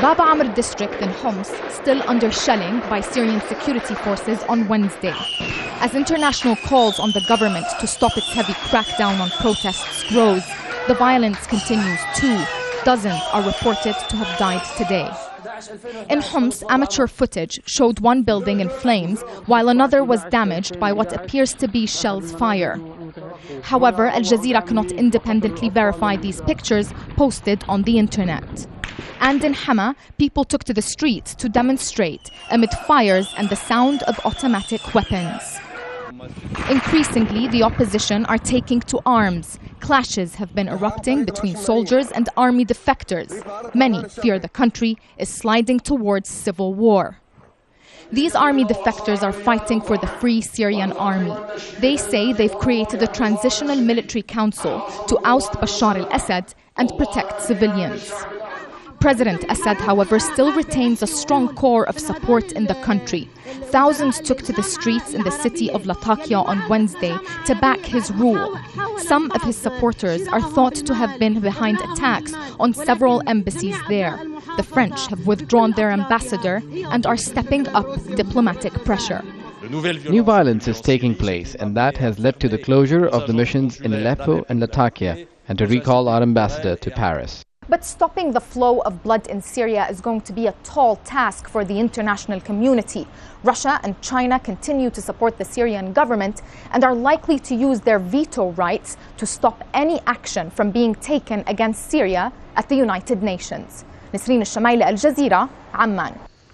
Baba Amr district in Homs still under shelling by Syrian security forces on Wednesday. As international calls on the government to stop its heavy crackdown on protests grows, the violence continues too. Dozens are reported to have died today. In Homs, amateur footage showed one building in flames while another was damaged by what appears to be shells fire. However, Al Jazeera cannot independently verify these pictures posted on the internet. And in Hama, people took to the streets to demonstrate amid fires and the sound of automatic weapons. Increasingly, the opposition are taking to arms. Clashes have been erupting between soldiers and army defectors. Many fear the country is sliding towards civil war. These army defectors are fighting for the Free Syrian Army. They say they've created a transitional military council to oust Bashar al-Assad and protect civilians. President Assad, however, still retains a strong core of support in the country. Thousands took to the streets in the city of Latakia on Wednesday to back his rule. Some of his supporters are thought to have been behind attacks on several embassies there. The French have withdrawn their ambassador and are stepping up diplomatic pressure. New violence is taking place, and that has led to the closure of the missions in Aleppo and Latakia and to recall our ambassador to Paris. But stopping the flow of blood in Syria is going to be a tall task for the international community. Russia and China continue to support the Syrian government and are likely to use their veto rights to stop any action from being taken against Syria at the United Nations. Nisreen Al-Shamaili, Al Jazeera, Amman.